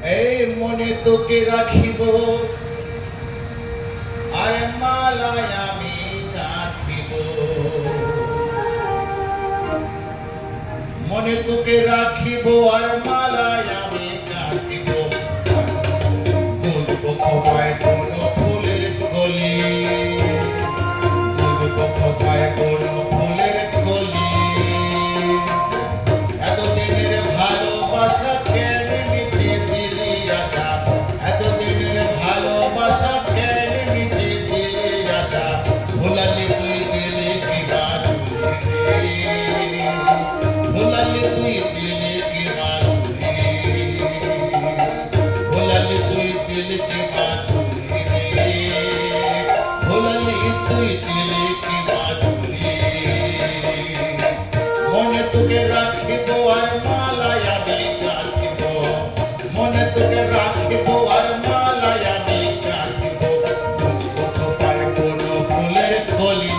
এই মনে তোকে রাখিব আর মালায় আমি গাঁথিব। মনে তোকে রাখিব আর মালায় আমি গাঁথিব। দুর্ব খোপায় কোন ফুলের কলি, দুর্ব খোপায় কোন ফুলের কলি। এতদিনের ভালোবাসা কেন মিছে দিলি আশা, এতদিনের ভালোবাসা কেন মিছে দিলি আশা। ভোলালি তুই দিলি কি বাদুড়ি, ভোলালি তুই দিলি কি বাদুড়ি, ভোলালি তুই দিলি কি বাদুড়ি, ভোলালি তুই দিলি কি বাদুড়ি। মনে তোকে রাখিব আর মালায় আমি গাঁথিব, মনে তোকে রাখিব আর মালায় আমি গাঁথিব। দুর্ব খোপায় কোন ফুলের কলি,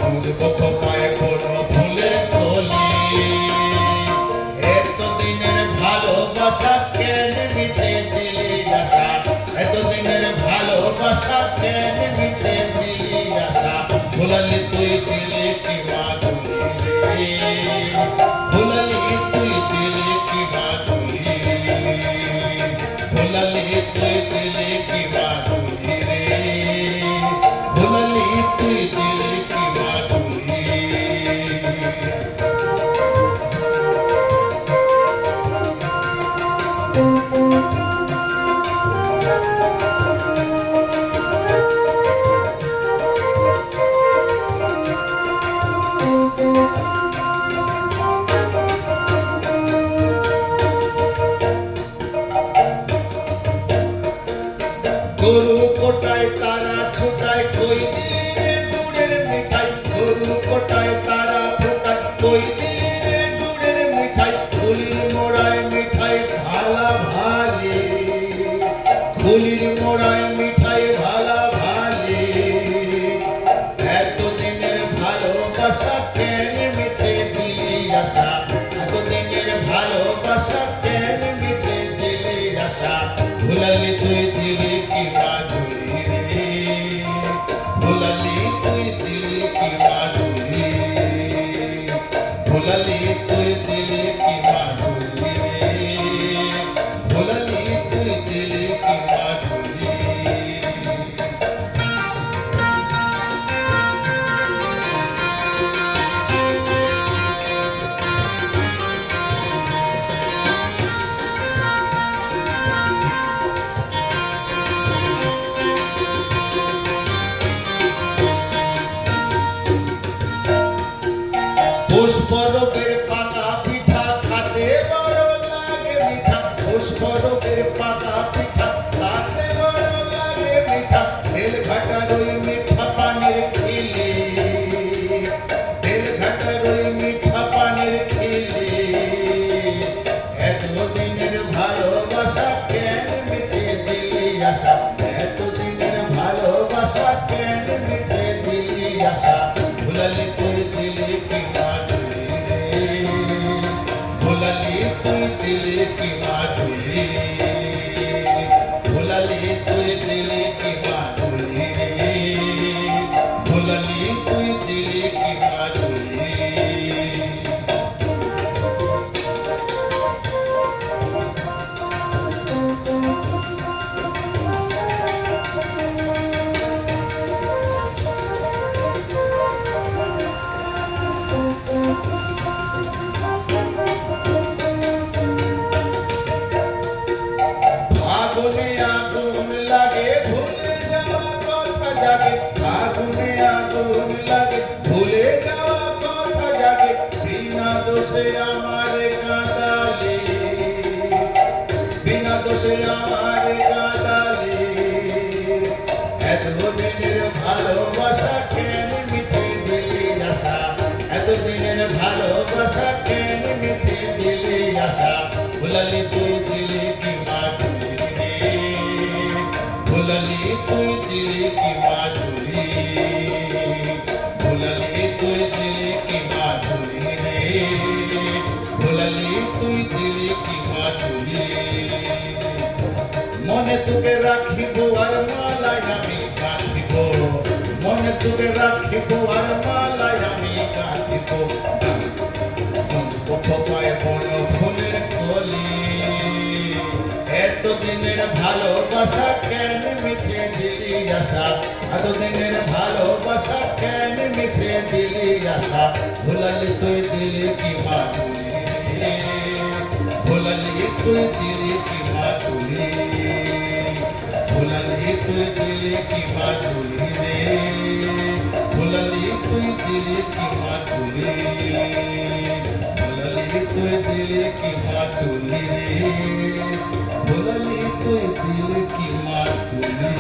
দুর্ব খোপায় কোন ফুলের কলি। এতদিনের ভালোবাসা কেন মিছে দিলি আশা, এতদিনের ভালোবাসা কেন মিছে দিলি আশা। ভোলালি তুই দিলি কি বাদুড়ি, ভোলালি তুই দিলি কি বাদুড়ি, ভোলালি তুই দিলি কি বাদুড়ি, ভোলালি তুই দিলি কি বাদুড়ি। গরু কোটায় তারা ছোটায় কই দিলে গুড়ের মিঠাই, গরু কোটায় তারা ফোটায় কই দিলে গুড়ের মিঠাই। ফুলির মোড়ায় মিঠাই ভালা ভালি, ফুলির মোড়ায় মিঠাই ভালা ভালি। এতদিনের ভালোবাসা কেন মিছে দিলি আশা, এতদিনের ভালোবাসা কেন মিছে দিলি আশা। ভোলালি তুই দিলি কি বাদুড়ি, ভোলালি তুই দিলি কি বাদুড়ি, ভোলালি তুই দিলি কি বাদুড়ি, ভোলালি তুই দিলি কি বাদুড়ি। পুষ্পরূপের পাতা পিঠা খাতে বড় লাগে মিঠা, পুষ্পরূপের পাতা পিঠা খাতে বড় লাগে মিঠা। বেলঘাটার ওই মিঠা পানির খিলি, বেলঘাটার ওই মিঠা পানির খিলি। এতদিনের ভালোবাসা কেন মিছে দিলি আশা, এতদিনের ভালোবাসা কেন মিছে দিলি আশা। ভোলালি তুই দিলি কি বাদুড়ি, ভোলালি তুই দিলি কি বাদুড়ি, ভোলালি তুই দিলি কি বাদুড়ি, ভোলালি তুই দিলি কি বাদুড়ি। আগুনে আগুন লাগে ভুলে যাওয়া কথা জাগে, আগুনে আগুন লাগে ভুলে যাওয়া কথা জাগে। বিনা দোষে আমারে কাঁদালি, বিনা দোষে আমারে কাঁদালি। এতদিনের ভালোবাসা কেন মিছে দিলি আশা, এতদিনের ভালোবাসা কেন মিছে দিলি আশা। ভোলালি তুই দিলি কি বাদুড়ি, ভোলালি তুই দিলি কি বাদুড়ি, ভোলালি তুই দিলি কি বাদুড়ি, ভোলালি তুই দিলি কি মাধুরী মনে তোকে রাখিব আর মালায় আমি গাঁথিব মনে তোকে রাখিব আর মালায় আমি গাঁথিব কোথায় বন ফুলের কলি এতদিনের ভালোবাসা কেন মিছে দিলি আশা এতদিনের ভালোবাসা কেন মিছে দিলি আশা ভুলালি তুই দিলি কি মাধুরী ভুলালি তুই দিলি কি মাধুরী ভুলালি তুই দিলি কি মাধুরী রে ভুলালি তুই দিলি কি মাধুরী ভুলালি তুই দিলি কি মাধুরী রে ভুলালি তুই দিলি কি মাধুরী